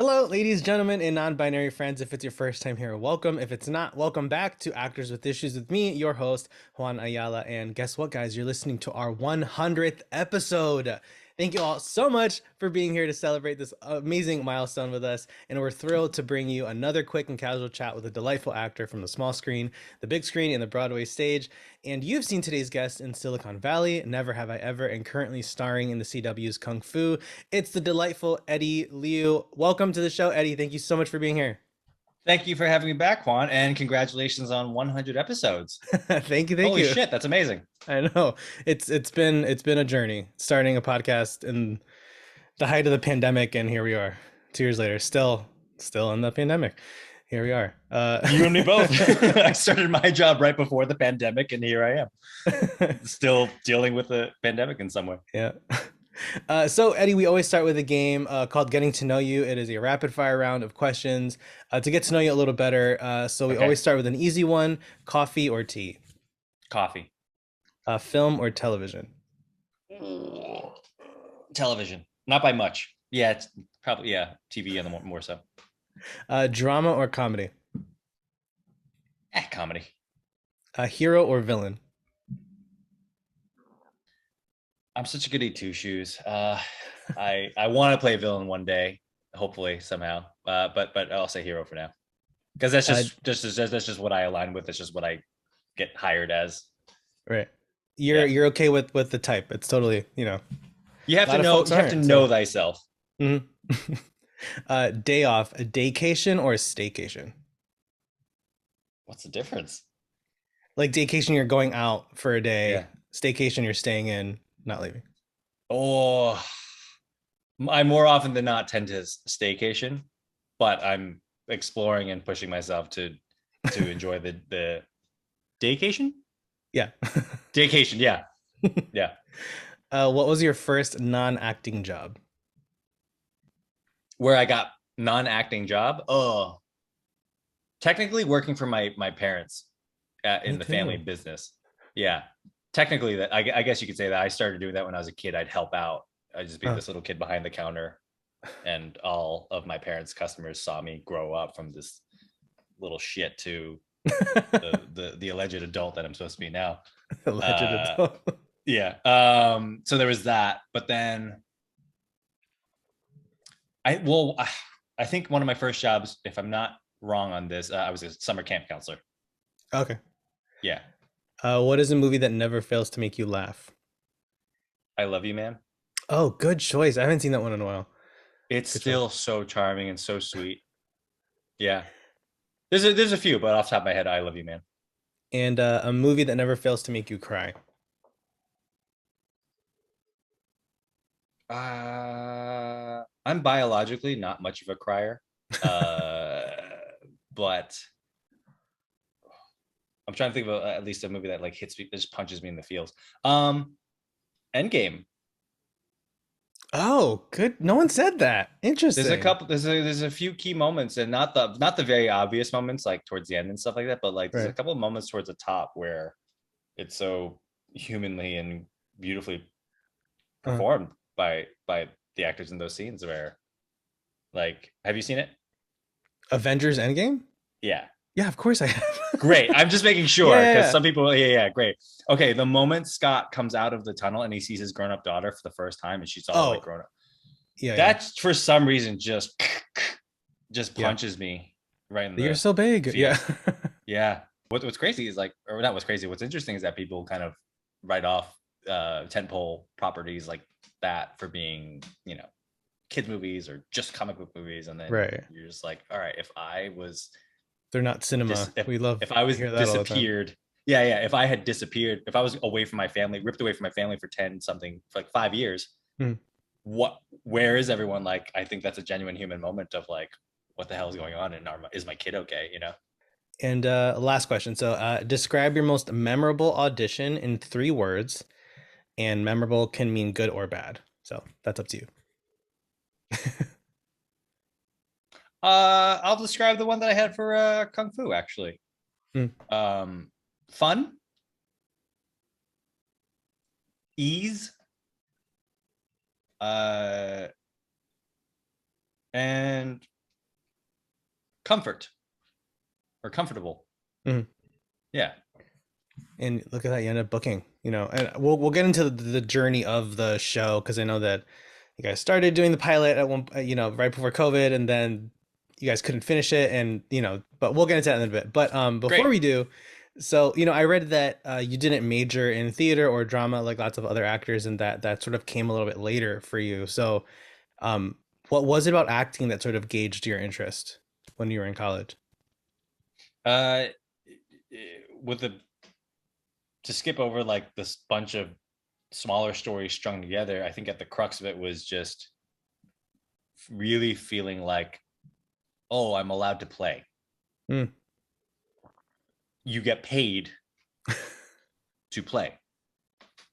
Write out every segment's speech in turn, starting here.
Hello, ladies, gentlemen, and non-binary friends. If it's your first time here, welcome. If it's not, welcome back to Actors with Issues with me, your host, Juan Ayala. And guess what, guys? You're listening to our 100th episode. Thank you all so much for being here to celebrate this amazing milestone with us. And we're thrilled to bring you another quick and casual chat with a delightful actor from the small screen, the big screen, and the Broadway stage. And you've seen today's guest in Silicon Valley, Never Have I Ever, and currently starring in the CW's Kung Fu. It's the delightful Eddie Liu. Welcome to the show, Eddie. Thank you so much for being here. Thank you for having me back, Juan, and congratulations on 100 episodes. Thank you, thank Holy you. shit, that's amazing. I know it's been a journey starting a podcast in the height of the pandemic, and here we are, 2 years later, still in the pandemic. Here we are. You and me both. I started my job right before the pandemic, and here I am, still dealing with the pandemic in some way. Yeah. So Eddie, we always start with a game called Getting to Know You. It is a rapid fire round of questions to get to know you a little better. So we always start with an easy one: coffee or tea? Coffee. Film or television? Television, not by much. Yeah, it's probably TV and more so. Drama or comedy? Comedy. Hero or villain? I'm such a goody two shoes. I want to play villain one day, hopefully somehow. But I'll say hero for now, because that's just what I align with. That's just what I get hired as. Right. You're okay with the type. It's totally, You have to know. You have to know thyself. Mm-hmm. Day off, a daycation or a staycation? What's the difference? Like daycation, you're going out for a day. Yeah. Staycation, you're staying in, not leaving. Oh, I more often than not tend to staycation, but I'm exploring and pushing myself to enjoy the daycation. Yeah. Daycation. Yeah. Yeah. What was your first non-acting job? Where I got non-acting job? Oh, technically working for my parents in the family business. Yeah. Technically, that I guess you could say that I started doing that when I was a kid. I'd help out. I'd just be this little kid behind the counter, and all of my parents' customers saw me grow up from this little shit to the alleged adult that I'm supposed to be now. Alleged adult. Yeah. So there was that, but then I think one of my first jobs, if I'm not wrong on this, I was a summer camp counselor. Okay. Yeah. What is a movie that never fails to make you laugh? I Love You, Man. Oh, good choice. I haven't seen that one in a while. It's still so charming and so sweet. Yeah. There's a few, but off the top of my head, I Love You, Man. And a movie that never fails to make you cry. I'm biologically not much of a crier, but I'm trying to think of at least a movie that like hits me, just punches me in the feels. Endgame. Oh, good. No one said that. Interesting. There's a couple. There's a few key moments, and not the very obvious moments like towards the end and stuff like that, but like there's a couple of moments towards the top where it's so humanly and beautifully performed by the actors in those scenes. Where, like, have you seen it? Avengers Endgame? Yeah. Yeah, of course I have. Great. I'm just making sure because some people, great. Okay, the moment Scott comes out of the tunnel and he sees his grown-up daughter for the first time and she's all like grown up. Yeah. That's for some reason just punches me right in the You're so big. field. Yeah. Yeah. What's crazy is like, or not what's crazy, what's interesting is that people kind of write off tentpole properties like that for being, kids movies or just comic book movies. And then you're just like, all right, if I was they're not cinema. If I was disappeared. Yeah. If I had disappeared, if I was away from my family, ripped away from my family for 5 years, where is everyone? Like, I think that's a genuine human moment of like, what the hell is going on? And is my kid okay? And last question. So describe your most memorable audition in 3 words, and memorable can mean good or bad. So that's up to you. I'll describe the one that I had for Kung Fu, actually. Fun, ease, and comfort or comfortable. Mhm. Yeah. And look at that, you end up booking, and we'll get into the journey of the show because I know that you guys started doing the pilot at one, right before COVID, and then you guys couldn't finish it, and but we'll get into that in a bit. But before Great. we do, so I read that you didn't major in theater or drama like lots of other actors, and that sort of came a little bit later for you. So, um, what was it about acting that sort of gauged your interest when you were in college? Uh, with the to skip over like this bunch of smaller stories strung together, I think at the crux of it was just really feeling like, oh, I'm allowed to play. Mm. You get paid to play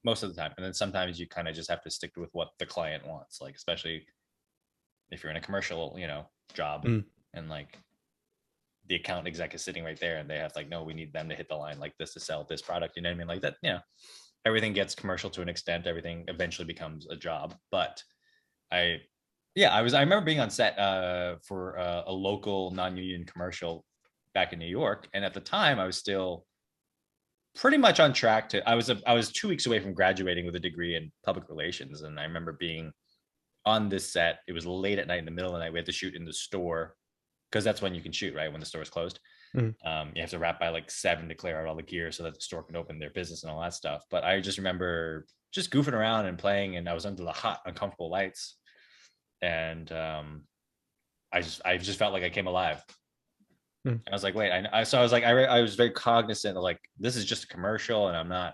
most of the time. And then sometimes you kind of just have to stick with what the client wants, like, especially if you're in a commercial, job Mm. and like the account exec is sitting right there and they have like, no, we need them to hit the line like this to sell this product. You know what I mean? Like that, everything gets commercial to an extent. Everything eventually becomes a job. But I, I remember being on set for a local non-union commercial back in New York. And at the time I was still pretty much on track to, I was 2 weeks away from graduating with a degree in public relations. And I remember being on this set. It was late at night, in the middle of the night. We had to shoot in the store because that's when you can shoot, right? When the store is closed. Mm. You have to wrap by like 7 to clear out all the gear so that the store can open their business and all that stuff. But I just remember just goofing around and playing, and I was under the hot, uncomfortable lights, and I just felt like I came alive. Mm. I was like, wait, so I was like, I was very cognizant of like, this is just a commercial, and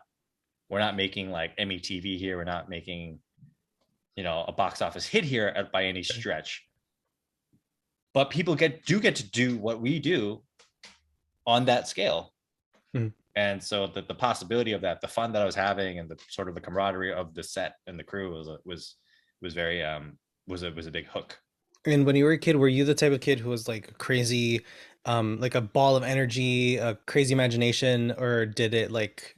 we're not making like METV here. We're not making, a box office hit here by any stretch. But people get to do what we do on that scale. Mm. And so the possibility of that, the fun that I was having, and the sort of the camaraderie of the set and the crew was very was a big hook. And when you were a kid, were you the type of kid who was like crazy, like a ball of energy, a crazy imagination, or did it like,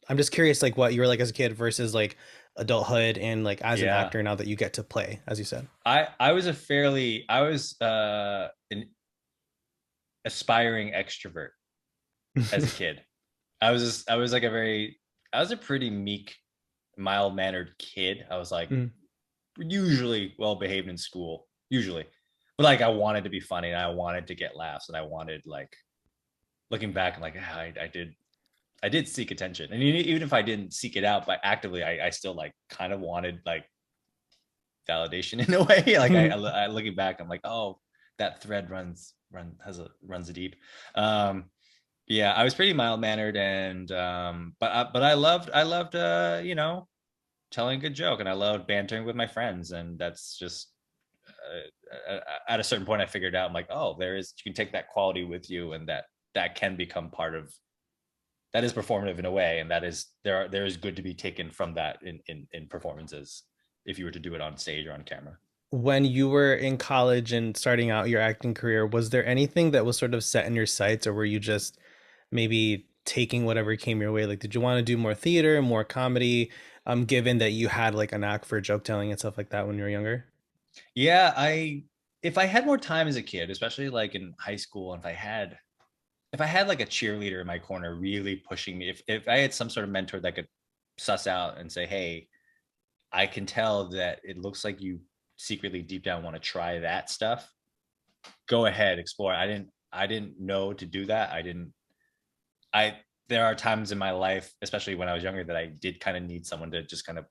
I'm just curious, like what you were like as a kid versus like adulthood and like as an Yeah. actor now that you get to play, as you said. I was an aspiring extrovert as a kid. I was like I was a pretty meek, mild mannered kid. I was like Mm. usually well behaved in school, usually. But like I wanted to be funny, and I wanted to get laughs, and I wanted, like, looking back, I'm like, yeah, I did seek attention. And even if I didn't seek it out, but actively, I still like kind of wanted like validation in a way. Like I looking back, I'm like, oh, that thread runs deep. Yeah, I was pretty mild mannered, and but I loved telling a good joke, and I loved bantering with my friends, and that's just at a certain point I figured out, I'm like, oh, you can take that quality with you, and that can become part of, that is performative in a way, and there is good to be taken from that in performances if you were to do it on stage or on camera. When you were in college and starting out your acting career, was there anything that was sort of set in your sights, or were you just maybe taking whatever came your way? Like, did you want to do more theater, more comedy, given that you had like a knack for joke telling and stuff like that when you were younger? Yeah, if I had more time as a kid, especially like in high school, and if I had like a cheerleader in my corner really pushing me, if I had some sort of mentor that could suss out and say, hey, I can tell that it looks like you secretly deep down want to try that stuff, go ahead, explore. I didn't know to do that. I there are times in my life, especially when I was younger, that I did kind of need someone to just kind of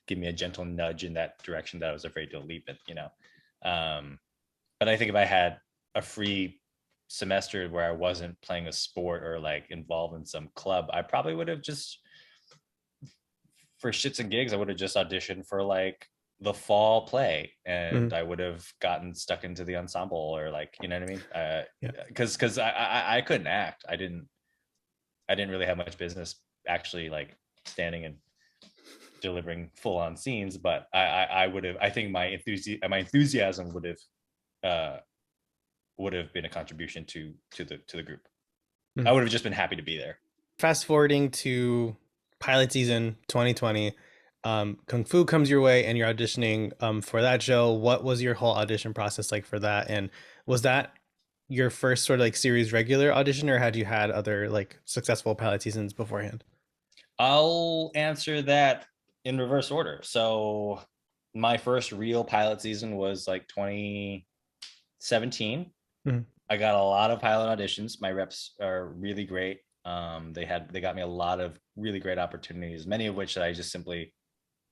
give me a gentle nudge in that direction that I was afraid to leap it. But I think if I had a free semester where I wasn't playing a sport or like involved in some club, I probably would have just, for shits and gigs, I would have just auditioned for like the fall play, and Mhm. I would have gotten stuck into the ensemble, or like, you know what I mean? Yeah. Because I couldn't act. I didn't really have much business actually like standing and delivering full on scenes, but I would have, I think my enthusiasm uh would have been a contribution to the group. I Mhm. would have just been happy to be there. Fast forwarding to pilot season 2020, Kung Fu comes your way and you're auditioning for that show. What was your whole audition process like for that? And was that your first sort of like series regular audition, or had you had other like successful pilot seasons beforehand? I'll answer that in reverse order. So my first real pilot season was like 2017. Mhm. I got a lot of pilot auditions. My reps are really great. They got me a lot of really great opportunities, many of which that I just simply,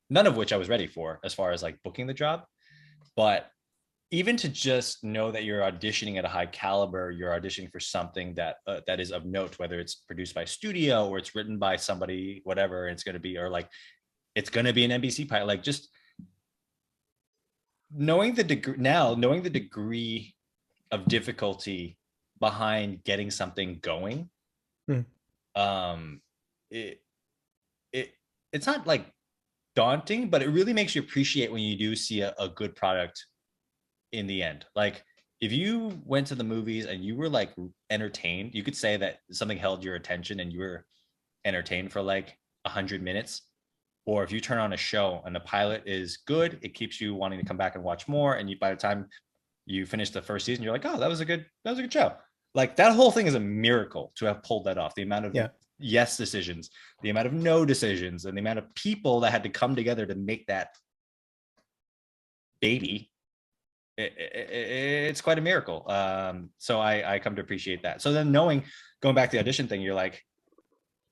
none of which I was ready for as far as like booking the job. But even to just know that you're auditioning at a high caliber, you're auditioning for something that is of note, whether it's produced by a studio or it's written by somebody, whatever it's going to be, or like it's going to be an NBC pilot. Like just knowing the degree of difficulty behind getting something going, Mhm. um, it it it's not like daunting, but it really makes you appreciate when you do see a good product in the end. Like if you went to the movies and you were like entertained, you could say that something held your attention and you were entertained for like 100 minutes. Or if you turn on a show and the pilot is good, it keeps you wanting to come back and watch more. And you, by the time you finish the first season, you're like, oh, that was a good show. Like that whole thing is a miracle to have pulled that off. The amount of Yeah. yes decisions, the amount of no decisions, and the amount of people that had to come together to make that baby, it's quite a miracle. So I come to appreciate that. So then going back to the audition thing, you're like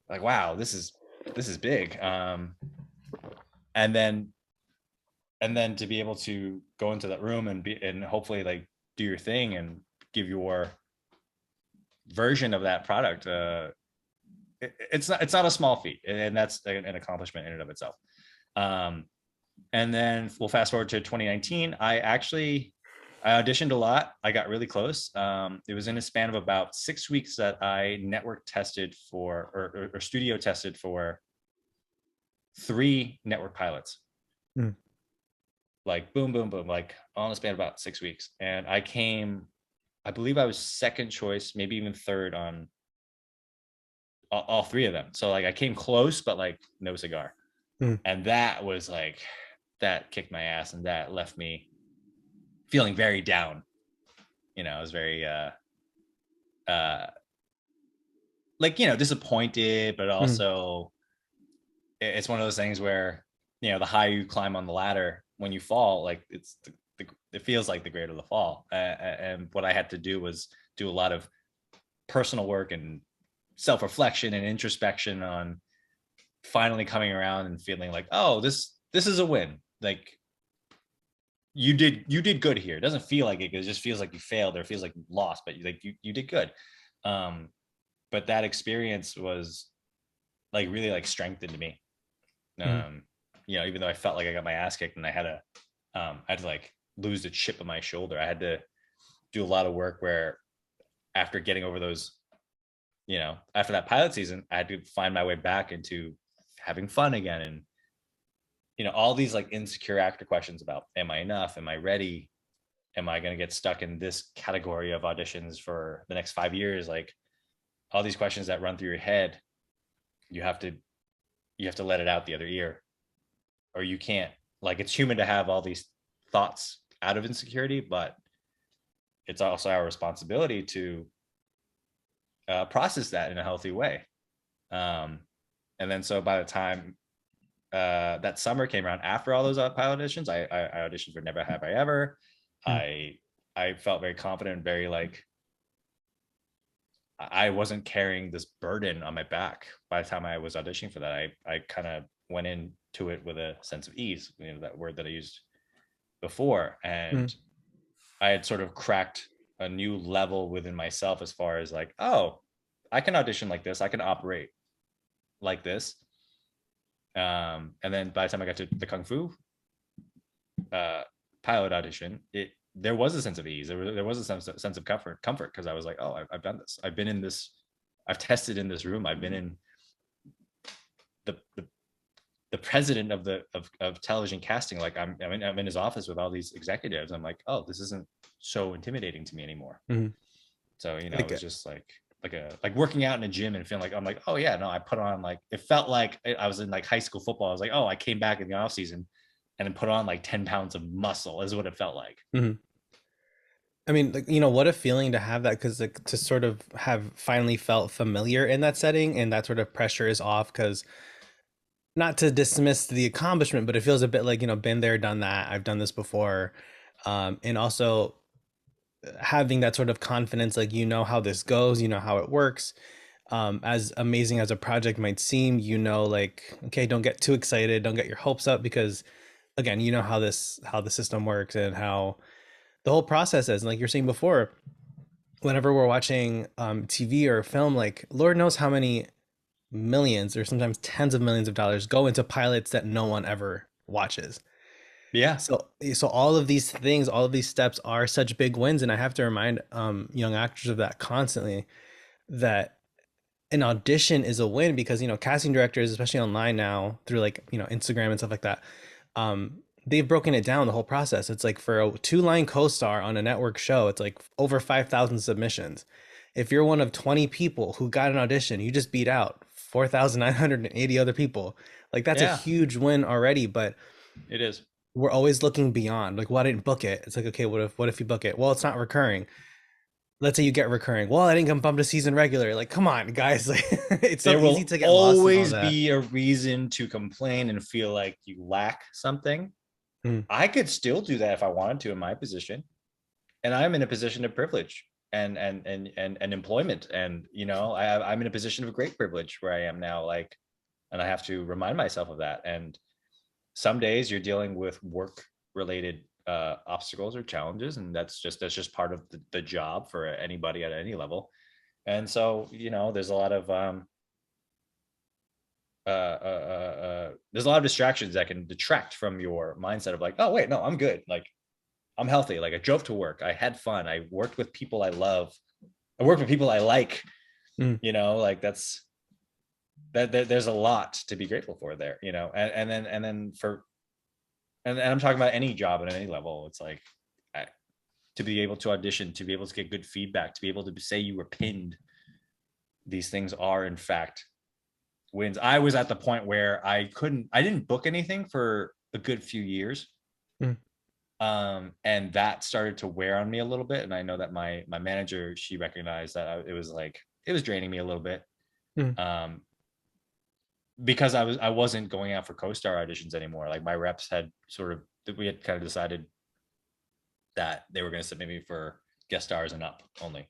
wow, this is big. And then to be able to go into that room and hopefully like do your thing and give your version of that product. It's not a small feat, and that's an accomplishment in and of itself. Um, and then we'll fast forward to 2019. I auditioned a lot. I got really close. It was in a span of about 6 weeks that I network tested for or studio tested for 3 network pilots. Mm. Like boom, boom, boom, like on a span of about 6 weeks. And I believe I was second choice, maybe even third on all 3 of them. So like I came close, but like no cigar. Mm. And that was like, that kicked my ass and that left me feeling very down. I was very uh like disappointed, but Mm. also it's one of those things where the higher you climb on the ladder, when you fall, like it feels like the greater the fall. And what I had to do was do a lot of personal work and self-reflection and introspection on finally coming around and feeling like, oh, this is a win. Like you did good here. It doesn't feel like it just feels like you failed, or it feels like you lost, but you did good. But that experience was like really like strengthened me. Mm. Even though I felt like I got my ass kicked and I had to like lose the chip on my shoulder. I had to do a lot of work where after getting over those, after that pilot season, I had to find my way back into having fun again. And, all these like insecure actor questions about, am I enough? Am I ready? Am I going to get stuck in this category of auditions for the next 5 years? Like all these questions that run through your head, you have to let it out the other ear, or you can't. Like it's human to have all these thoughts out of insecurity, but it's also our responsibility to process that in a healthy way. Um, and then so by the time that summer came around, after all those pilot auditions, I auditioned for Never Have I Ever. Mm. I felt very confident and very like I wasn't carrying this burden on my back by the time I was auditioning for that. I kind of went into it with a sense of ease, that word that I used before. Mm. And I had sort of cracked a new level within myself as far as like, oh, I can audition like this. I can operate like this. And then by the time I got to the Kung Fu pilot audition, there was a sense of ease. There was a sense of comfort because I was like, oh, I've done this. I've been in this. I've tested in this room. I've been in the president of television casting. Like I'm in his office with all these executives. I'm like, oh, this isn't so intimidating to me anymore. Mm. So it Like was just like working out in a gym and feeling like, I'm like, oh yeah, no, I put on, like, it felt like I was in like high school football. I was like, oh, I came back in the off season and then put on like 10 pounds of muscle is what it felt like. mm. I mean, like, what a feeling to have that, because like to sort of have finally felt familiar in that setting, and that sort of pressure is off. Because not to dismiss the accomplishment, but it feels a bit like, been there, done that. I've done this before. And also having that sort of confidence, like, how this goes, how it works. As amazing as a project might seem, like, okay, don't get too excited, don't get your hopes up, because again, how the system works and how the whole process is. And like you're saying before, whenever we're watching TV or film, like Lord knows how many millions or sometimes tens of millions of dollars go into pilots that no one ever watches. Yeah. So all of these things, all of these steps are such big wins, and I have to remind young actors of that constantly. That an audition is a win, because casting directors, especially online now through like Instagram and stuff like that, they've broken it down, the whole process. It's like for a two-line co-star on a network show, it's like over 5,000 submissions. If you're one of 20 people who got an audition, you just beat out 4,980 other people. Like that's a Yeah, huge win already. But it is. we're always looking beyond, like, well, I didn't book it. It's like, okay, what if you book it? Well, it's not recurring. Let's say you get recurring. Well, I didn't come bump to season regular. Like, come on, guys. Like, it's so There easy will to get lost in all always that. be a reason to complain and feel like you lack something. Mm, I could still do that if I wanted to in my position. And I'm in a position of privilege and employment. And I'm in a position of great privilege where I am now, like, and I have to remind myself of that. And some days you're dealing with work related obstacles or challenges, and that's just part of the job for anybody at any level. And so there's a lot of there's a lot of distractions that can detract from your mindset of like, oh wait, no, I'm good, like I'm healthy, like I drove to work, I had fun, I worked with people I love, I worked with people I like. mm, Like there's a lot to be grateful for there. And I'm talking about any job at any level. It's like to be able to audition, to be able to get good feedback, to be able to say you were pinned. These things are in fact wins. I was at the point where I didn't book anything for a good few years. mm, And that started to wear on me a little bit. And I know that my manager, she recognized that it was draining me a little bit. mm. Um, because I wasn't going out for co-star auditions anymore. Like my reps had we had kind of decided that they were going to submit me for guest stars and up only.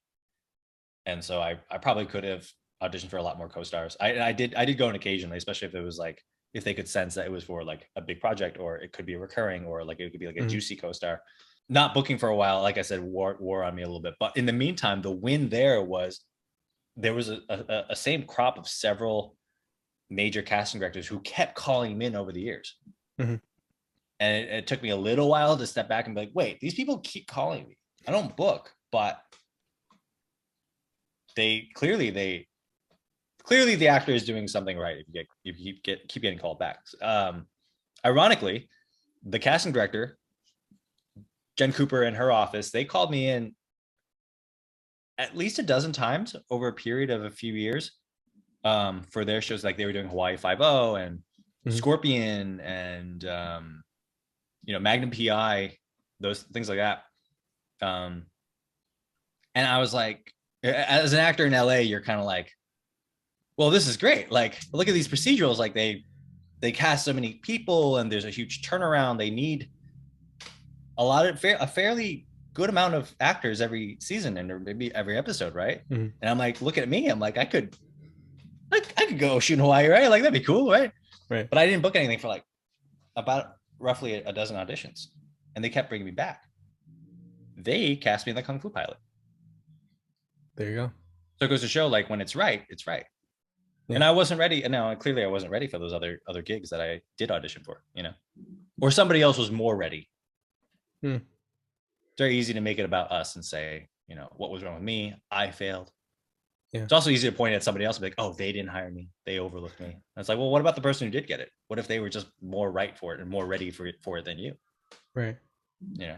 And so I probably could have auditioned for a lot more co-stars. I did go on occasionally, especially if it was like, if they could sense that it was for like a big project, or it could be a recurring, or like it could be like a juicy co-star. Not booking for a while, like I said, wore on me a little bit. But in the meantime, the win there was a same crop of several major casting directors who kept calling me in over the years. Mm-hmm. And it took me a little while to step back and be like, wait, these people keep calling me. I don't book, but clearly the actor is doing something right if you keep getting called back. Ironically, the casting director, Jen Cooper, in her office, they called me in at least a dozen times over a period of a few years for their shows. Like they were doing Hawaii Five-0 and Scorpion and Magnum PI, those things like that. And I was like, as an actor in LA, you're kind of like, well, this is great. Like, look at these procedurals. Like they cast so many people, and there's a huge turnaround. They need a fairly good amount of actors every season and maybe every episode, right? Mm-hmm. And I'm like, look at me. I'm like, I could go shoot in Hawaii, right? Like that'd be cool, right? Right. But I didn't book anything for like about roughly a dozen auditions, and they kept bringing me back. They cast me in the Kung Fu pilot. There you go. So it goes to show, like, when it's right, it's right. Yeah. And I wasn't ready. And now clearly I wasn't ready for those other gigs that I did audition for, or somebody else was more ready. Hmm. It's very easy to make it about us and say, what was wrong with me? I failed. Yeah. It's also easy to point at somebody else and be like, oh, they didn't hire me. They overlooked me. And it's like, well, what about the person who did get it? What if they were just more right for it and more ready for it than you? Right. Yeah.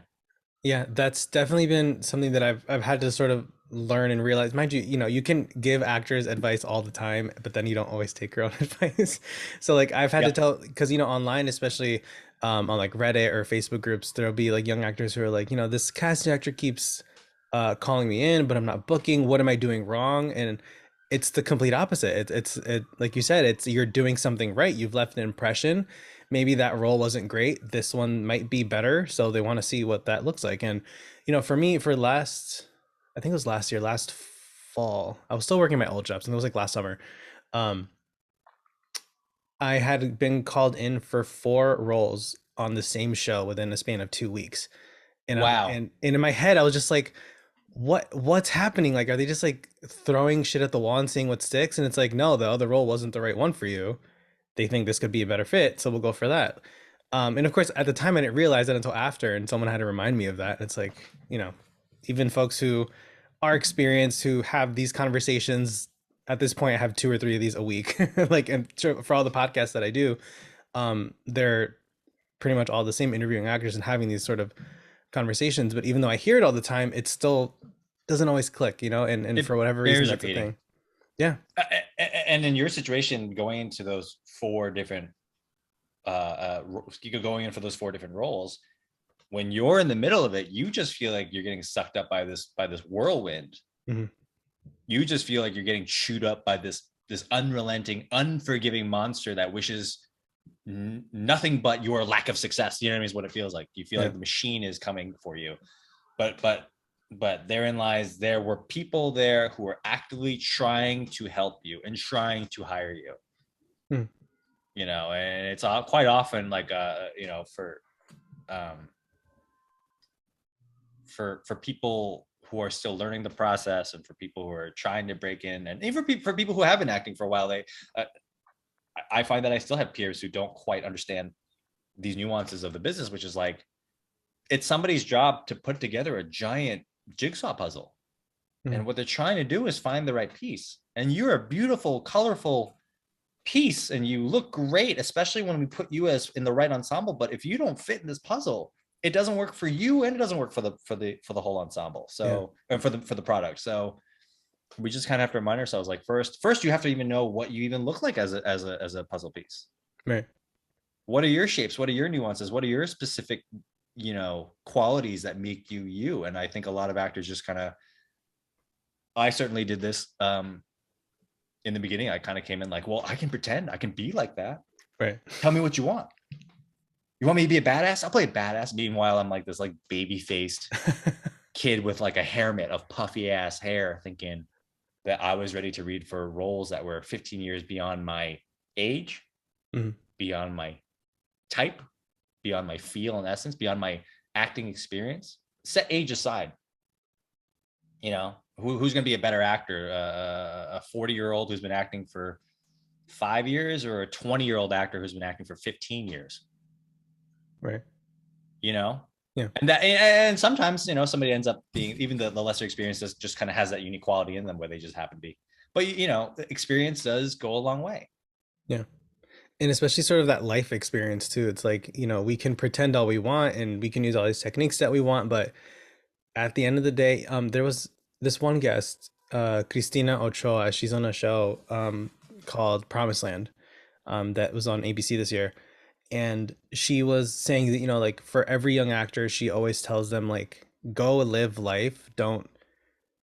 Yeah, that's definitely been something that I've had to sort of learn and realize. Mind you, you can give actors advice all the time, but then you don't always take your own advice. So like I've had to tell, because online, especially on like Reddit or Facebook groups, there'll be like young actors who are like, this casting actor keeps calling me in, but I'm not booking. What am I doing wrong? And it's the complete opposite. It like you said, it's you're doing something right. You've left an impression. Maybe that role wasn't great. This one might be better. So they want to see what that looks like. And, for me, I think it was last year, last fall, I was still working my old jobs, and it was like last summer. Um, I had been called in for 4 roles on the same show within a span of 2 weeks. And Wow. and in my head, I was just like, what's happening? Like, are they just like throwing shit at the wall and seeing what sticks? And it's like, no, the other role wasn't the right one for you. They think this could be a better fit, so we'll go for that. And of course, at the time, I didn't realize that until after, and someone had to remind me of that. It's like, even folks who are experienced, who have these conversations at this point, I have 2 or 3 of these a week. Like, and for all the podcasts that I do, they're pretty much all the same, interviewing actors and having these sort of conversations. But even though I hear it all the time, it still doesn't always click, and It for whatever reason, bears that's a repeating. thing. Yeah. And in your situation, going into those 4 different, going in for those 4 different roles, when you're in the middle of it, you just feel like you're getting sucked up by this whirlwind. Mm-hmm. You just feel like you're getting chewed up by this unrelenting, unforgiving monster that wishes nothing but your lack of success. You know what I mean? Is what it feels like. You feel Yeah. like the machine is coming for you. But therein lies, there were people there who were actively trying to help you and trying to hire you. Hmm. And it's quite often like for people who are still learning the process, and for people who are trying to break in, and even for people who have been acting for a while, I find that I still have peers who don't quite understand these nuances of the business, which is like, it's somebody's job to put together a giant jigsaw puzzle. Mm-hmm. And what they're trying to do is find the right piece. And you're a beautiful, colorful piece, and you look great, especially when we put you as in the right ensemble. But if you don't fit in this puzzle, it doesn't work for you, and it doesn't work for the whole ensemble. So, and for the product. So we just kind of have to remind ourselves, like, first you have to even know what you even look like as a puzzle piece. Right. What are your shapes? What are your nuances? What are your specific, qualities that make you you? And I think a lot of actors just kind of, I certainly did this in the beginning. I kind of came in like, well, I can pretend, I can be like that. Right. Tell me what you want. You want me to be a badass? I'll play a badass. Meanwhile, I'm like this like baby faced kid with like a hairnet of puffy ass hair, thinking that I was ready to read for roles that were 15 years beyond my age, Mm-hmm. beyond my type, beyond my feel and essence, beyond my acting experience. Set age aside. Who's going to be a better actor? A 40-year-old who's been acting for 5 years, or a 20-year-old actor who's been acting for 15 years? Right. Yeah. And sometimes, somebody ends up being, even the lesser experience just kind of has that unique quality in them where they just happen to be. But, experience does go a long way. Yeah. And especially sort of that life experience too. It's like, we can pretend all we want and we can use all these techniques that we want, but at the end of the day, there was this one guest, Cristina Ochoa. She's on a show called Promised Land, that was on ABC this year. And she was saying that, like, for every young actor, she always tells them, like, go live life. Don't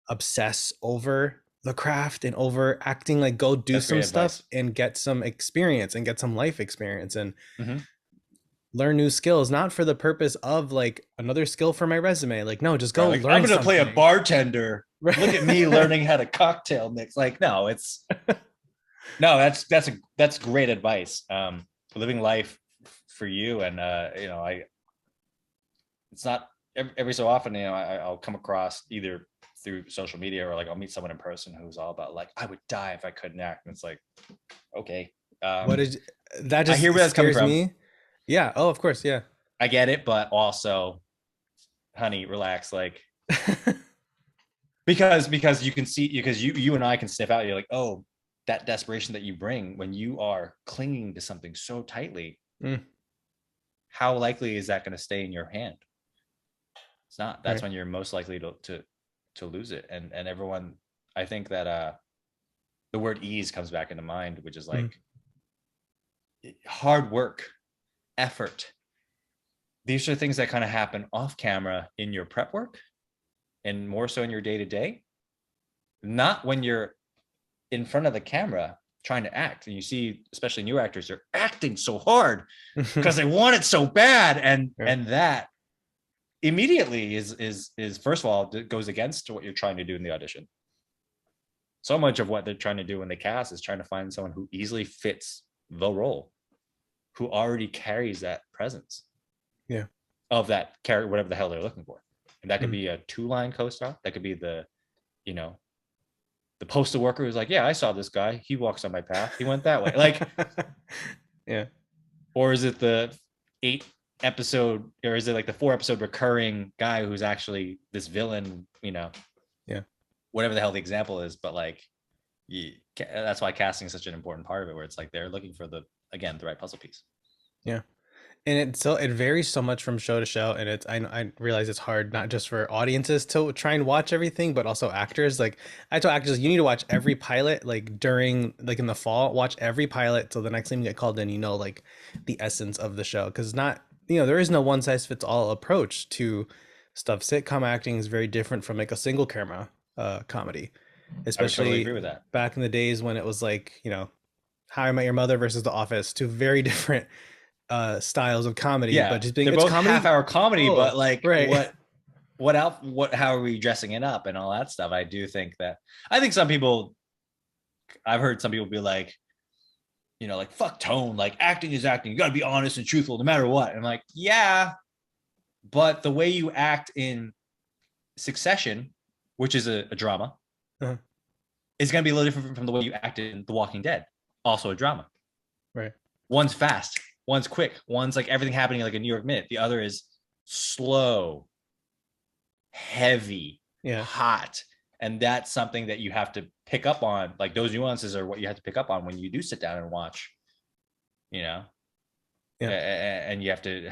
obsess over the craft and over acting. Like, go do That's some great stuff advice. and get some experience and get some life experience and Mm-hmm. learn new skills, not for the purpose of like another skill for my resume. Like, no, just Right, go like, learn I'm going to play a something. bartender. Right. Look at me learning how to cocktail mix. Like, no, that's great advice. Living life for you. And, it's not every so often, I'll come across either through social media, or like I'll meet someone in person who's all about like, I would die if I couldn't act. And it's like, okay. What is that? I hear Just where that's coming scares from. me. Yeah. Oh, of course. Yeah. I get it, but also, honey, relax. Like, because you can see, because you and I can sniff out, you're like, oh, that desperation that you bring when you are clinging to something so tightly, Mm, how likely is that going to stay in your hand? It's not. That's right. when you're most likely to lose it. And everyone, I think that the word ease comes back into mind, which is Mm, like hard work, effort. These are things that kind of happen off camera in your prep work, and more so in your day to day, not when you're in front of the camera trying to act. And you see, especially new actors, they're acting so hard because they want it so bad, and that immediately is first of all goes against what you're trying to do in the audition. So much of what they're trying to do when they cast is trying to find someone who easily fits the role, who already carries that presence of that character, whatever the hell they're looking for. And that could be a 2-line co-star. That could be the, you know, the postal worker who's like, yeah, I saw this guy. He walks on my path. He went that way. Like, Or is it the 8-episode, or is it like the 4-episode recurring guy who's actually this villain, whatever the hell the example is. But like, that's why casting is such an important part of it, where it's like they're looking for the right puzzle piece. And it varies so much from show to show, and I realize it's hard not just for audiences to try and watch everything, but also actors. Like, I tell actors, you need to watch every pilot, like during, like in the fall, watch every pilot so the next time you get called in, like the essence of the show, because not there is no one size fits all approach to stuff. Sitcom acting is very different from like a single camera comedy, especially totally agree with that. Back in the days when it was like How I Met Your Mother versus The Office, two very different styles of comedy. But just being, they're both comedy, half-hour comedy, but like how are we dressing it up and all that stuff? I think some people, I've heard some people be like, like, fuck tone, like acting is acting, you got to be honest and truthful no matter what. And I'm like, yeah, but the way you act in Succession, which is a drama, is going to be a little different from the way you act in The Walking Dead, also a drama. Right. One's fast, one's quick, one's like everything happening like a New York minute. The other is slow, heavy, hot. And that's something that you have to pick up on. Like, those nuances are what you have to pick up on when you do sit down and watch, and you have to you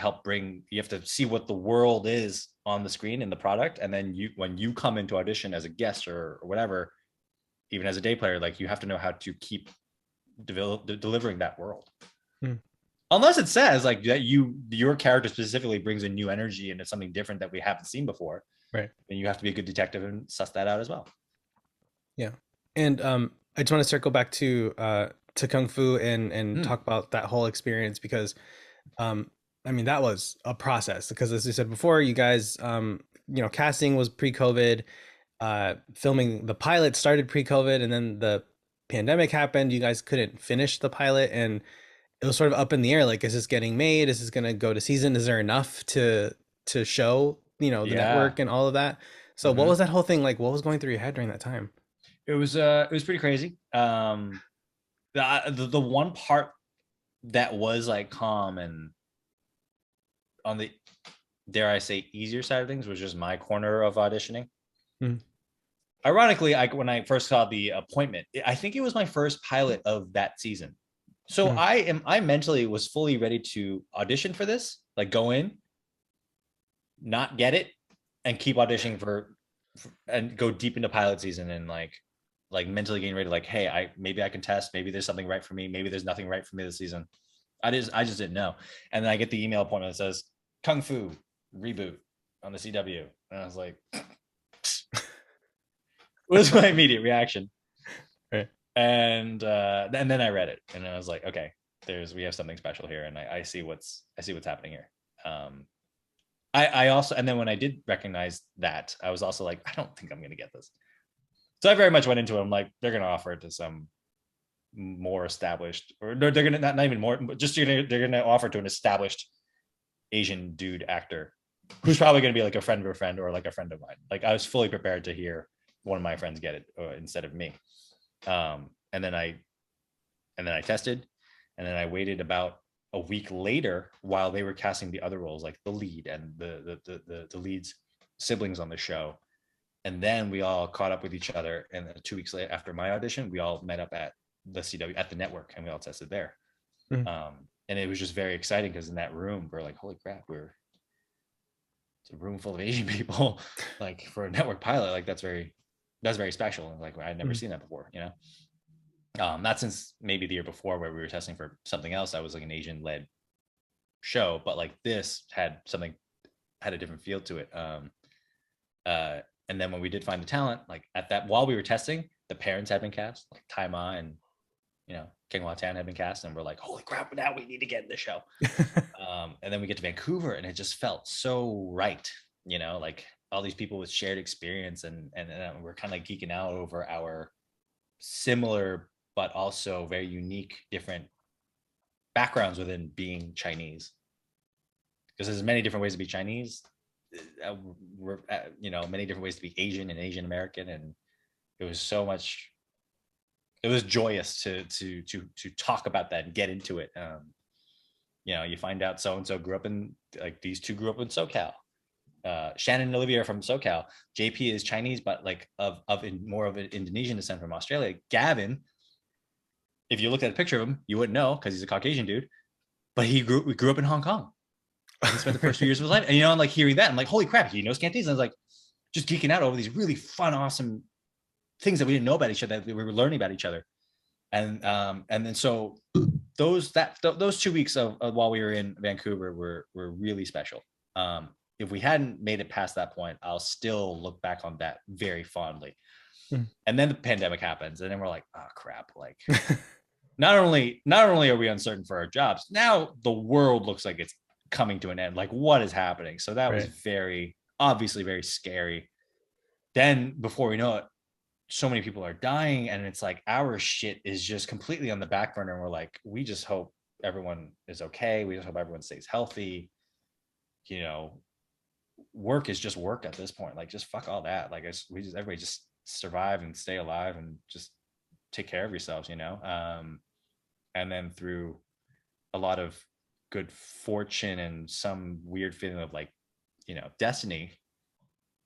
have to see what the world is on the screen in the product. And then when you come into audition as a guest or whatever, even as a day player, like, you have to know how to keep delivering that world. Unless it says like that your character specifically brings a new energy and it's something different that we haven't seen before. Right. Then you have to be a good detective and suss that out as well. Yeah. And I just want to circle back to Kung Fu and talk about that whole experience, because I mean, that was a process, because as you said before, you guys casting was pre-COVID, filming the pilot started pre-COVID, and then the pandemic happened. You guys couldn't finish the pilot, and it was sort of up in the air. Like, is this getting made? Is this going to go to season? Is there enough to show, the network and all of that? So what was that whole thing like? What was going through your head during that time? It was pretty crazy. The one part that was like calm and on the, dare I say, easier side of things was just my corner of auditioning. Ironically, when I first saw The Appointment, I think it was my first pilot of that season. So I mentally was fully ready to audition for this, like go in, not get it, and keep auditioning for and go deep into pilot season, and like mentally getting ready, like, hey, maybe I can test, maybe there's something right for me, maybe there's nothing right for me this season. I just didn't know. And then I get the email appointment that says Kung Fu reboot on the CW, and I was like, what was my immediate reaction? And then I read it, and I was like, okay, we have something special here, and I see what's happening here. I also, and then when I did recognize that, I was also like, I don't think I'm gonna get this. So I very much went into it. I'm like, they're gonna offer it to some more established, or they're gonna not even more, but just they're gonna offer to an established Asian dude actor who's probably gonna be like a friend of a friend or like a friend of mine. Like, I was fully prepared to hear one of my friends get it instead of me. And then I tested, and then I waited about a week later while they were casting the other roles, like the lead and the lead's siblings on the show. And then we all caught up with each other. And then 2 weeks later, after my audition, we all met up at the CW at the network, and we all tested there. And it was just very exciting, because in that room, we're like, holy crap, it's a room full of Asian people, like, for a network pilot. Like, that's very special. Like, I'd never seen that before, not since maybe the year before, where we were testing for something else. I was like an Asian led show, but like this had a different feel to it. And then when we did find the talent, like at that, while we were testing, the parents had been cast, like Tai Ma and, you know, King Hua Tan had been cast, and we're like, holy crap, now we need to get in the show. And then we get to Vancouver, and it just felt so right, you know, like all these people with shared experience, and we're kind of like geeking out over our similar but also very unique, different backgrounds within being Chinese. Because there's many different ways to be Chinese, you know, many different ways to be Asian and Asian American, and it was so much. It was joyous to talk about that and get into it. You know, you find out so and so grew up in, like, these two grew up in SoCal. Shannon and Olivia are from SoCal. JP is Chinese, but like more of an Indonesian descent from Australia. Gavin, if you looked at a picture of him, you wouldn't know because he's a Caucasian dude, but we grew up in Hong Kong. And he spent the first few years of his life. And, you know, I'm like hearing that, I'm like, holy crap, he knows Cantonese. And I was like, just geeking out over these really fun, awesome things that we didn't know about each other, that we were learning about each other. And then so those 2 weeks of while we were in Vancouver were really special. If we hadn't made it past that point, I'll still look back on that very fondly. And then the pandemic happens, and then we're like, oh crap, like not only are we uncertain for our jobs, now the world looks like it's coming to an end. Like, what is happening? So that was obviously very scary. Then before we know it, so many people are dying, and it's like our shit is just completely on the back burner, and we're like, we just hope everyone is okay. We just hope everyone stays healthy. You know, work is just work at this point. Like, just fuck all that. Like, everybody just survive and stay alive and just take care of yourselves, you know. And then through a lot of good fortune and some weird feeling of, like, you know, destiny,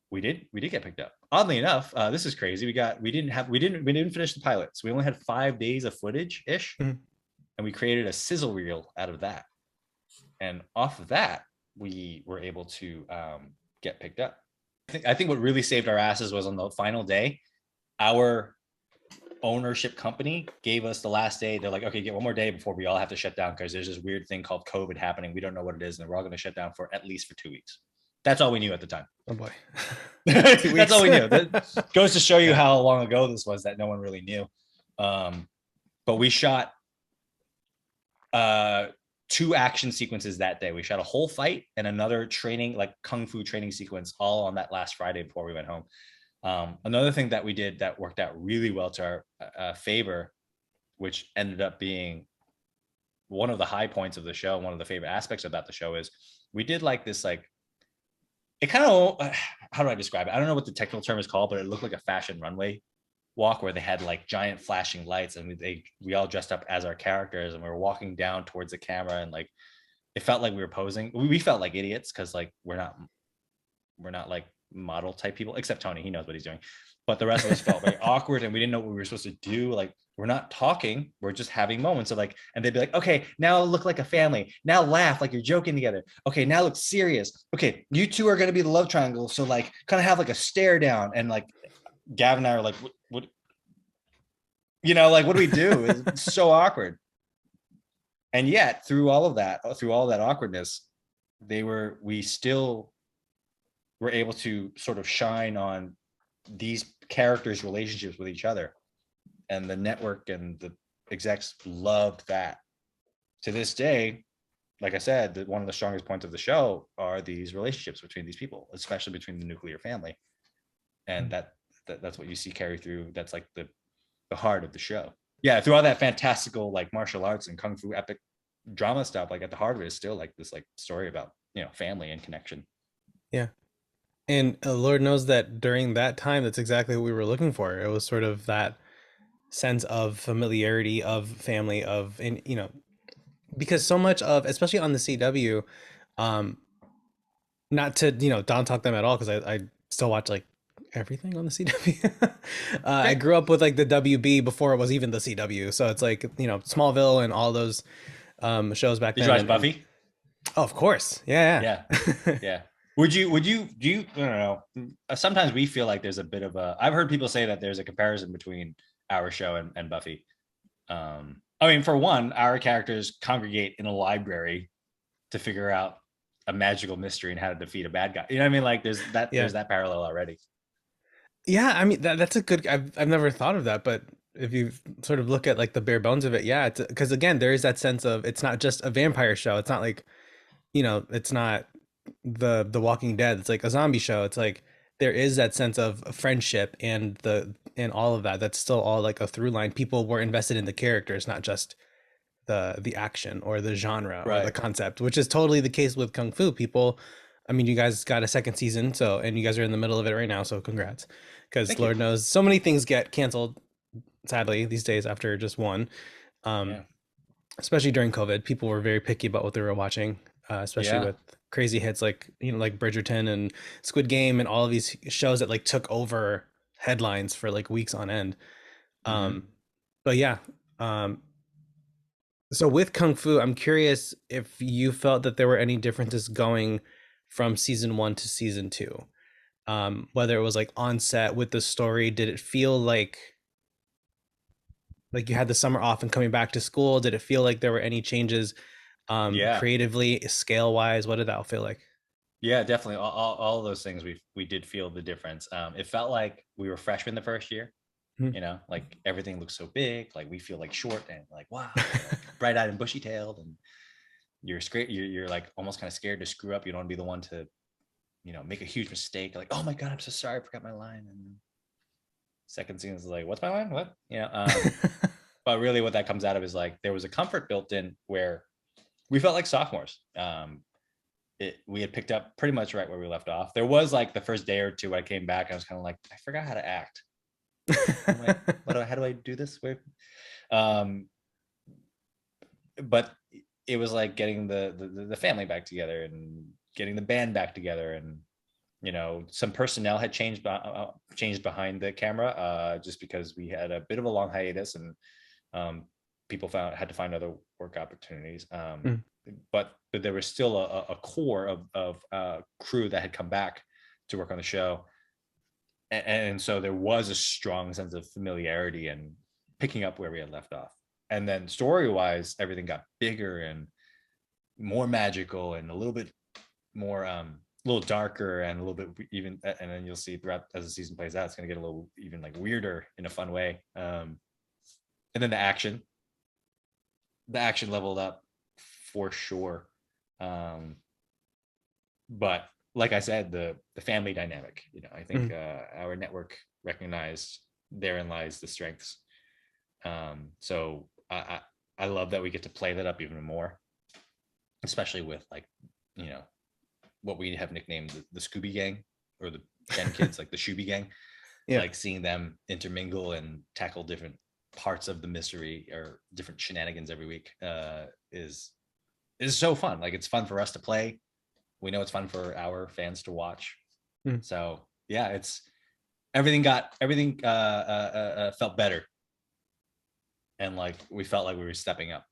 we did get picked up. Oddly enough, this is crazy. We didn't finish the pilot, so we only had 5 days of footage ish, and we created a sizzle reel out of that. And off of that, we were able to get picked up. I think what really saved our asses was on the final day, our ownership company gave us the last day. They're like, okay, get one more day before we all have to shut down, because there's this weird thing called COVID happening. We don't know what it is, and we're all going to shut down for at least 2 weeks. That's all we knew at the time. Oh boy. That's all we knew. That goes to show you how long ago this was, that no one really knew. But we shot 2 action sequences that day. We shot a whole fight and another training, like kung fu training sequence, all on that last Friday before we went home. Another thing that we did that worked out really well to our favor, which ended up being one of the high points of the show, one of the favorite aspects about the show, is we did like this, like, it kind of, how do I describe it? I don't know what the technical term is called, but it looked like a fashion runway walk where they had like giant flashing lights, and we all dressed up as our characters, and we were walking down towards the camera, and like it felt like we were posing. We felt like idiots because, like, we're not like model type people, except Tony. He knows what he's doing, but the rest of us felt very awkward, and we didn't know what we were supposed to do. Like, we're not talking, we're just having moments of, like, and they'd be like, okay, now look like a family, now laugh like you're joking together, okay, now look serious, okay, you two are going to be the love triangle, so like kind of have like a stare down. And like Gavin and I are like, what you know, like, what do we do? It's so awkward. And yet through all that awkwardness, we still were able to sort of shine on these characters' relationships with each other. And the network and the execs loved that. To this day, like I said, one of the strongest points of the show are these relationships between these people, especially between the nuclear family. And that's what you see carry through. That's like the heart of the show. Yeah, through all that fantastical, like, martial arts and kung fu epic drama stuff, like, at the heart of it is still like this, like, story about, you know, family and connection. Yeah. And Lord knows that during that time, that's exactly what we were looking for. It was sort of that sense of familiarity, of family, of, and, you know, because so much of, especially on the CW, not to, you know, don't talk them at all, because I still watch like everything on the CW. I grew up with like the WB before it was even the CW, so it's like, you know, Smallville and all those shows back then. Did you watch Buffy? Oh, of course. Yeah. Would you do you I don't know, sometimes we feel like there's a bit of a, I've heard people say that there's a comparison between our show and Buffy. I mean, for one, our characters congregate in a library to figure out a magical mystery and how to defeat a bad guy. You know what I mean? Like, there's that parallel already. Yeah, I mean that's a good. I've never thought of that, but if you sort of look at like the bare bones of it, yeah, it's because again there is that sense of it's not just a vampire show. It's not like it's not the Walking Dead. It's like a zombie show. It's like there is that sense of friendship and all of that. That's still all like a through line. People were invested in the characters, not just the action or the genre or the Right. concept, which is totally the case with Kung Fu. People, I mean, you guys got a second season, so and you guys are in the middle of it right now, so congrats. Because Thank you. Lord knows so many things get canceled sadly these days after just one. Um, Yeah. Especially during COVID, people were very picky about what they were watching, especially Yeah. with crazy hits like like Bridgerton and Squid Game and all of these shows that like took over headlines for like weeks on end. Hmm. Um, but yeah, um, so with Kung Fu, I'm curious if you felt that there were any differences going from season one to season two. Whether it was like on set with the story, did it feel like you had the summer off and coming back to school? Did it feel like there were any changes Yeah. creatively, scale wise? What did that all feel like? Yeah, definitely. All of those things we did feel the difference. It felt like we were freshmen the first year. Mhm. Like everything looks so big. Like we feel like short and like wow, we're like bright eyed and bushy tailed, and you're scared. You're like almost kind of scared to screw up. You don't want to be the one to make a huge mistake. Like, oh my god, I'm so sorry, I forgot my line. And second scene is like, what's my line? What? But really, what that comes out of is like there was a comfort built in where we felt like sophomores. We had picked up pretty much right where we left off. There was like the first day or two I came back, I was kind of like, I forgot how to act. How do I do this? Where? Um, but it was like getting the family back together and getting the band back together, and some personnel had changed behind the camera, just because we had a bit of a long hiatus, and um, people had to find other work opportunities. Mm, But there was still a core of crew that had come back to work on the show, and so there was a strong sense of familiarity and picking up where we had left off. And then story wise, everything got bigger and more magical and a little bit more a little darker and a little bit even, and then you'll see throughout as the season plays out, it's going to get a little even like weirder in a fun way. And then the action leveled up for sure. um but like I said, the family dynamic, I think mm. our network recognized therein lies the strengths. So I love that we get to play that up even more, especially with like you know what we have nicknamed the Scooby Gang, or the Gen Kids, like the Shooby Gang. Yeah. Like seeing them intermingle and tackle different parts of the mystery or different shenanigans every week is so fun. Like it's fun for us to play. We know it's fun for our fans to watch. Mm. So yeah, it's everything felt better, and like we felt like we were stepping up.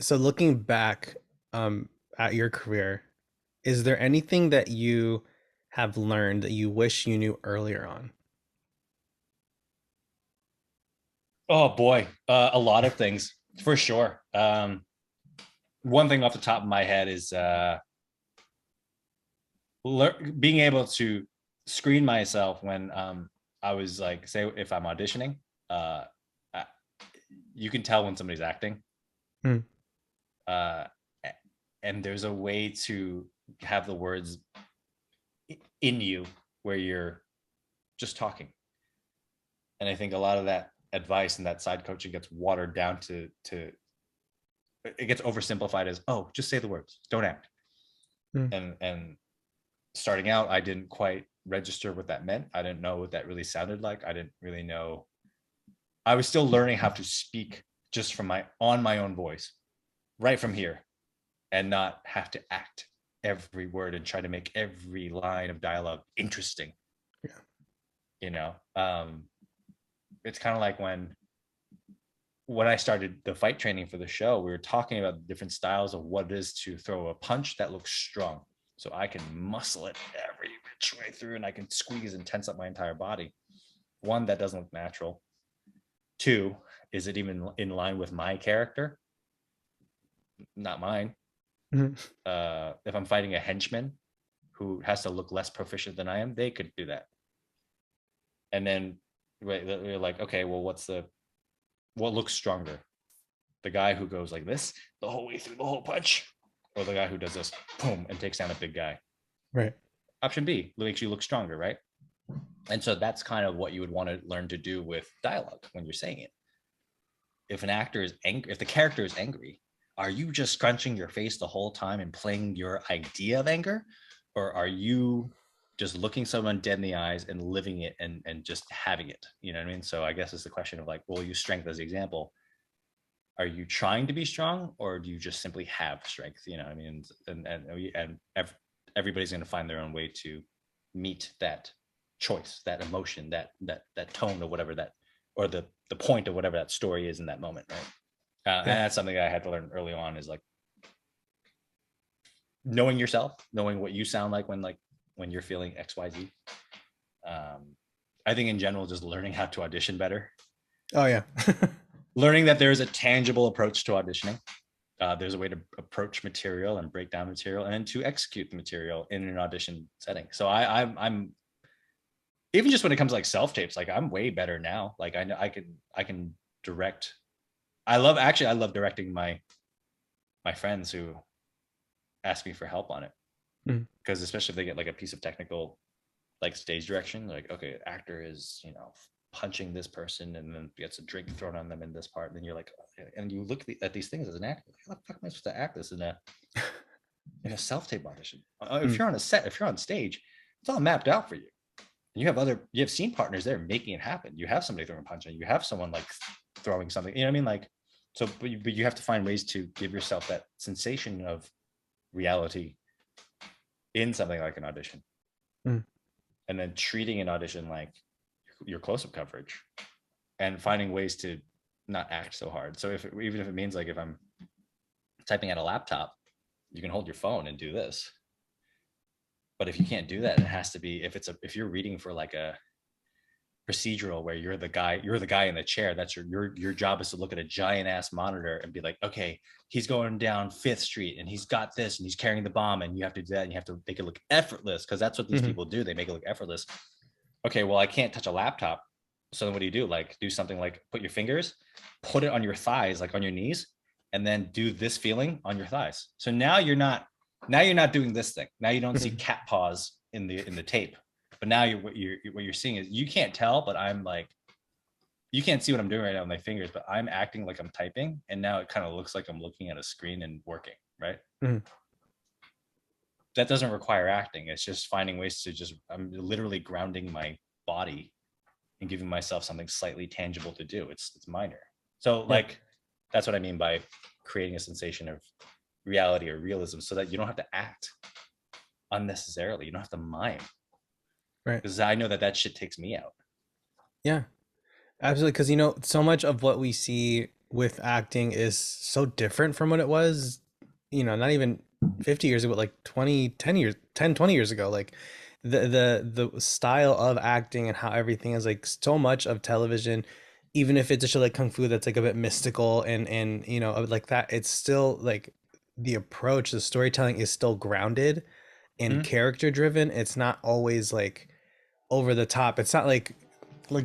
So looking back at your career, is there anything that you have learned that you wish you knew earlier on? Oh boy, a lot of things for sure. One thing off the top of my head is being able to screen myself when I was like, say, if I'm auditioning, uh, you can tell when somebody's acting, Mm. uh, and there's a way to have the words in you where you're just talking. And I think a lot of that advice and that side coaching gets watered down to it gets oversimplified as, oh, just say the words, don't act. Mm. And starting out, I didn't quite register what that meant. I didn't know what that really sounded like. I didn't really know. I was still learning how to speak just from my own voice, right from here, and not have to act every word and try to make every line of dialogue interesting. Yeah. You know, it's kind of like when I started the fight training for the show, we were talking about the different styles of what it is to throw a punch that looks strong. So I can muscle it every which way through, and I can squeeze and tense up my entire body. One, that doesn't look natural. Two, is it even in line with my character? Not mine. Mhm. If I'm fighting a henchman who has to look less proficient than I am, they could do that. And then you're like, okay, well, what looks stronger? The guy who goes like this the whole way through the whole punch, or the guy who does this, boom, and takes down a big guy? Right. Option B makes you look stronger, right? And so that's kind of what you would want to learn to do with dialogue when you're saying it. If an actor is angry, if the character is angry, are you just scrunching your face the whole time and playing your idea of anger? Or are you just looking someone dead in the eyes and living it and just having it? You know what I mean? So I guess it's the question of like, we'll use strength as the example. Are you trying to be strong, or do you just simply have strength? You know what I mean? And everybody's going to find their own way to meet that choice, that emotion, that tone, or whatever that, or the point of whatever that story is in that moment, right? And that's something I had to learn early on, is like knowing yourself, knowing what you sound like when you're feeling XYZ. I think in general, just learning how to audition better. Oh yeah. Learning that there's a tangible approach to auditioning. There's a way to approach material and break down material, and to execute the material in an audition setting. So I'm even just when it comes to like self tapes, like I'm way better now. Like I know I can direct. I love directing my friends who ask me for help on it, because especially if they get like a piece of technical like stage direction, like, okay, actor is, punching this person and then gets a drink thrown on them in this part, and then you're like, and you look at these things as an actor, like, how the fuck am I supposed to act this in a self-tape audition? If you're on a set, if you're on stage, it's all mapped out for you. And you have scene partners there making it happen. You have somebody throwing a punch, and you have someone like throwing something, you know what I mean? Like, so, but you have to find ways to give yourself that sensation of reality in something like an audition. And then treating an audition like your close-up coverage, and finding ways to not act so hard. So even if it means like, if I'm typing at a laptop, you can hold your phone and do this. But if you can't do that, it has to be, if you're reading for like a procedural where you're the guy in the chair, that's your job is to look at a giant ass monitor and be like, okay, he's going down Fifth Street and he's got this and he's carrying the bomb, and you have to do that, and you have to make it look effortless, because that's what these people do. They make it look effortless. Okay, well, I can't touch a laptop. So then what do? Like, do something like put your fingers, put it on your thighs, like on your knees, and then do this feeling on your thighs. So now you're not doing this thing. Now you don't see cat paws in the tape. But now what you're seeing is, you can't tell, but I'm like, you can't see what I'm doing right now with my fingers, but I'm acting like I'm typing, and now it kind of looks like I'm looking at a screen and working, right? That doesn't require acting. It's just finding ways to I'm literally grounding my body and giving myself something slightly tangible to do. It's minor. So like, that's what I mean by creating a sensation of reality or realism, so that you don't have to act unnecessarily. You don't have to mime. Right. Because I know that shit takes me out. Yeah, absolutely. Because, so much of what we see with acting is so different from what it was, not even 50 years ago, like 20 years ago. Like the style of acting and how everything is, like, so much of television, even if it's a show like Kung Fu that's like a bit mystical and like that, it's still like the approach, the storytelling is still grounded and character driven. It's not always like over the top. It's not like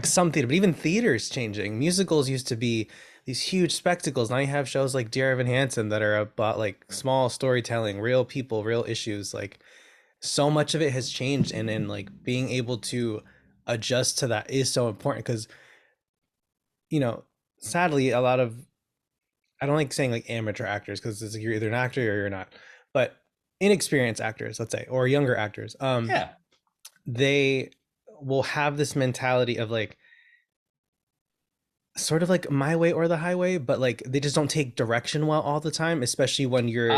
some theater, but even theater is changing. Musicals used to be these huge spectacles. Now you have shows like Dear Evan Hansen that are about like small storytelling, real people, real issues. Like, so much of it has changed, and like being able to adjust to that is so important, because sadly, a lot of, I don't like saying like amateur actors, because it's like you're either an actor or you're not, but inexperienced actors, let's say, or younger actors, they will have this mentality of like, sort of like my way or the highway, but like they just don't take direction well all the time, especially when you're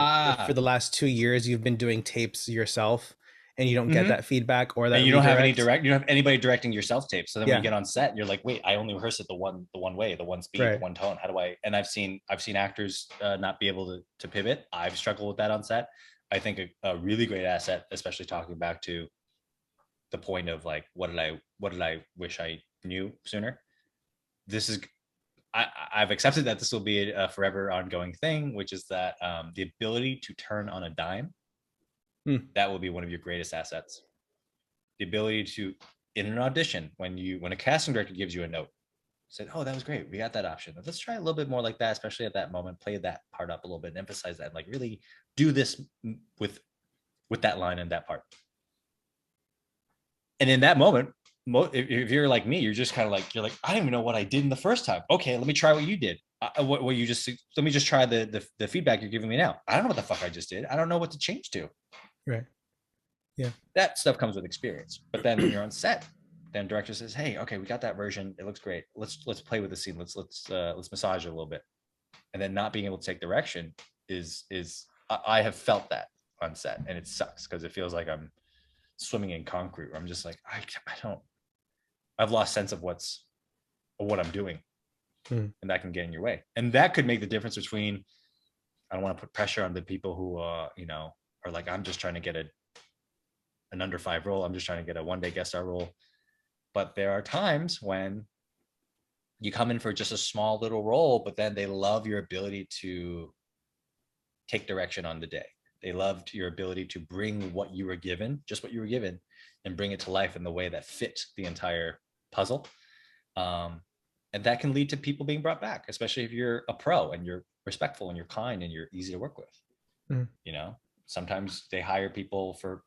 for the last 2 years you've been doing tapes yourself and you don't get that feedback, or that, and you don't have anybody directing your self tape. So then when you get on set, you're like, wait, I only rehearsed it the one way, the one speed, the one tone. How do I? And I've seen actors not be able to pivot. I've struggled with that on set. I think a really great asset, especially talking back to the point of like, what did I wish I knew sooner? This is, I've accepted that this will be a forever ongoing thing, which is that the ability to turn on a dime, that will be one of your greatest assets. The ability to in an audition, when a casting director gives you a note, said, oh, that was great, we got that option, let's try a little bit more like that, especially at that moment, play that part up a little bit and emphasize that, like really do this with that line and that part. And in that moment, if you're like me, you're just kind of like, you're like, I don't even know what I did in the first time. Okay, let me try what you did. What you just, let me just try the feedback you're giving me now. I don't know what the fuck I just did. I don't know what to change to. Right. Yeah. That stuff comes with experience. But then when you're on set, then director says, hey, okay, we got that version. It looks great. Let's play with the scene. Let's massage it a little bit. And then not being able to take direction is I have felt that on set, and it sucks because it feels like I'm swimming in concrete, where I'm just like, I've lost sense of what I'm doing. And that can get in your way. And that could make the difference between, I don't want to put pressure on the people who are like, I'm just trying to get an under 5 role. I'm just trying to get a one-day guest star role. But there are times when you come in for just a small little role, but then they love your ability to take direction on the day. They loved your ability to bring what you were given, just what you were given, and bring it to life in the way that fit the entire puzzle. And that can lead to people being brought back, especially if you're a pro and you're respectful and you're kind and you're easy to work with. Sometimes they hire people for,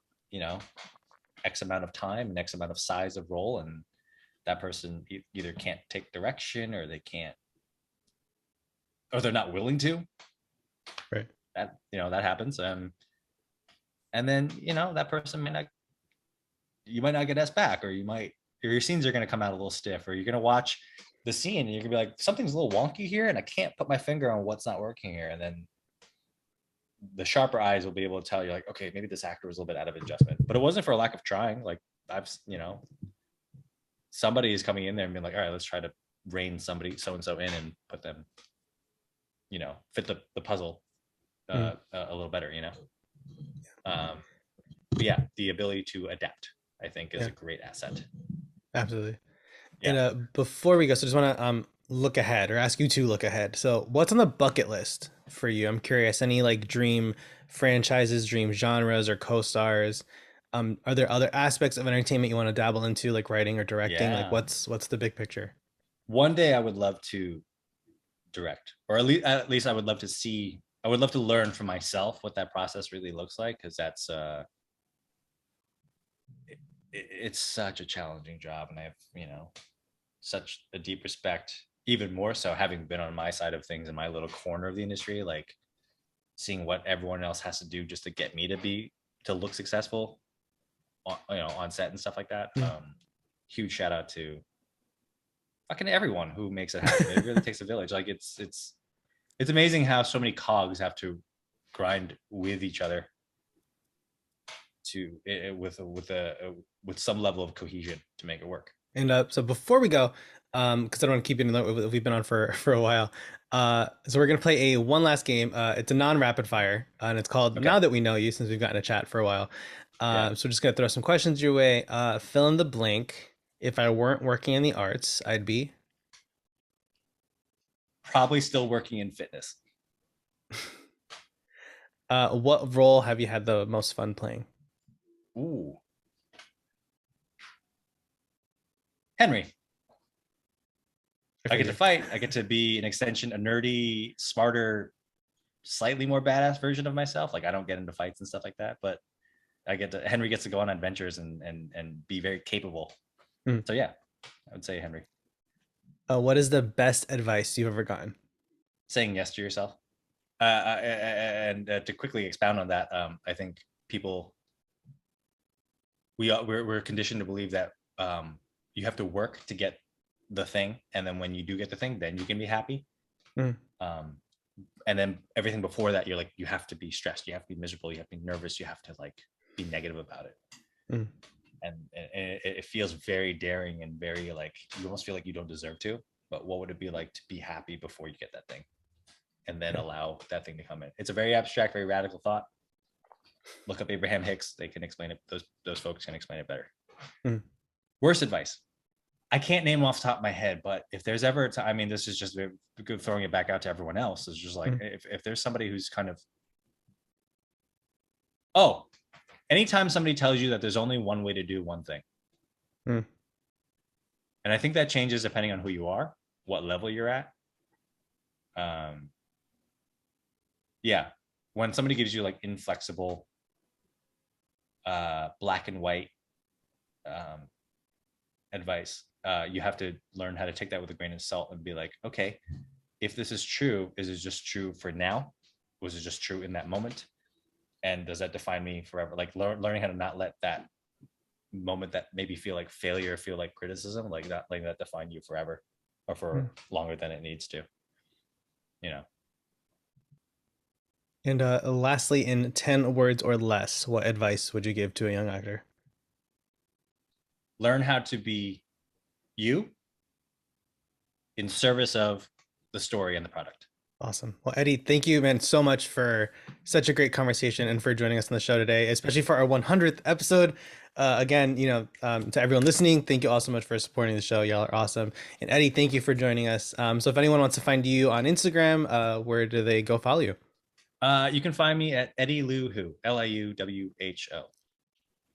X amount of time and X amount of size of role, and that person either can't take direction, or they can't, or they're not willing to. Right. That happens. And then, that person you might not get asked back, or your scenes are going to come out a little stiff, or you're going to watch the scene and you're gonna be like, something's a little wonky here and I can't put my finger on what's not working here. And then the sharper eyes will be able to tell you, like, okay, maybe this actor was a little bit out of adjustment, but it wasn't for a lack of trying. Like, somebody is coming in there and being like, all right, let's try to rein somebody so-and-so in and put them, fit the puzzle a little better, but yeah, the ability to adapt, I think, is a great asset. Absolutely. Yeah. And before we go, so just want to look ahead, or ask you to look ahead. So what's on the bucket list for you? I'm curious. Any like dream franchises, dream genres, or co-stars? Are there other aspects of entertainment you want to dabble into, like writing or directing? Like what's the big picture? One day I would love to direct, or at least I would love to learn for myself what that process really looks like, because that's it's such a challenging job, and I have such a deep respect, even more so having been on my side of things in my little corner of the industry, like seeing what everyone else has to do just to get me to look successful on set and stuff like that. Huge shout out to fucking everyone who makes it happen. It really takes a village. Like it's amazing how so many cogs have to grind with each other with some level of cohesion to make it work. And so before we go, because I don't want to keep it, we've been on for a while. So we're gonna play one last game. It's a non-rapid fire, and it's called Now That We Know You, since we've gotten a chat for a while. So just gonna throw some questions your way. Fill in the blank. If I weren't working in the arts, I'd be probably still working in fitness. What role have you had the most fun playing? Ooh. Henry. I get to fight. I get to be an extension, a nerdy, smarter, slightly more badass version of myself. Like, I don't get into fights and stuff like that, but Henry gets to go on adventures and be very capable. So yeah, I would say Henry. What is the best advice you've ever gotten? Saying yes to yourself. And to quickly expound on that, I think we're conditioned to believe that you have to work to get the thing, and then when you do get the thing, then you can be happy. And then everything before that, you're like, you have to be stressed, you have to be miserable, you have to be nervous, you have to like be negative about it. And it feels very daring and very like, you almost feel like you don't deserve to. But what would it be like to be happy before you get that thing, and then allow that thing to come in? It's a very abstract, very radical thought. Look up Abraham Hicks. They can explain it. Those folks can explain it better. Worst advice, I can't name off the top of my head, but if there's ever a time, I mean, this is just good throwing it back out to everyone else. It's just like, if there's somebody who's kind of, anytime somebody tells you that there's only one way to do one thing, And I think that changes depending on who you are, what level you're at. Um, yeah, when somebody gives you like inflexible, black and white um, advice, you have to learn how to take that with a grain of salt and be like, okay, if this is true, is it just true for now? Was it just true in that moment? And does that define me forever? Like learning how to not let that moment that maybe feel like failure, feel like criticism, like not letting that define you forever or Hmm. for longer than it needs to, you know. And lastly, in 10 words or less, what advice would you give to a young actor? Learn how to be you in service of the story and the product. Awesome. Well, Eddie, thank you, man, so much for such a great conversation and for joining us on the show today, especially for our 100th episode. Again, to everyone listening, thank you all so much for supporting the show. Y'all are awesome. And Eddie, thank you for joining us. So if anyone wants to find you on Instagram, where do they go follow you? You can find me at Eddie Liu, Liuwho.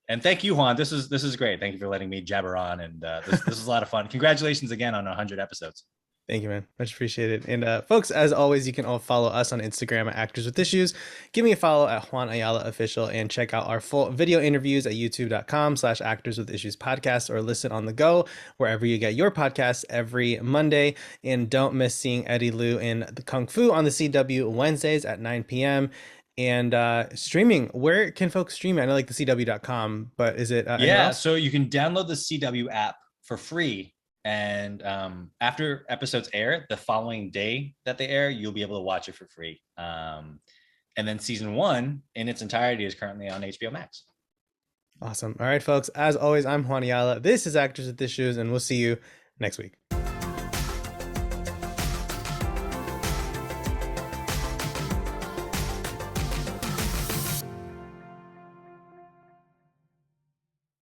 And thank you, Juan. This is great. Thank you for letting me jabber on, and this is a lot of fun. Congratulations again on 100 episodes. Thank you, man. Much appreciated. And folks, as always, you can all follow us on Instagram at Actors with Issues. Give me a follow at Juan Ayala Official and check out our full video interviews at youtube.com/Actors with Issues podcast, or listen on the go wherever you get your podcasts every Monday. And don't miss seeing Eddie Liu in the Kung Fu on the CW Wednesdays at 9 p.m. And streaming, where can folks stream it? I know like the CW.com, but is it anywhere Yeah, else? so you can download the CW app for free. And after episodes air, the following day that they air, you'll be able to watch it for free. And then season one in its entirety is currently on HBO Max. Awesome. All right, folks. As always, I'm Juan Ayala. This is Actors with Issues, and we'll see you next week.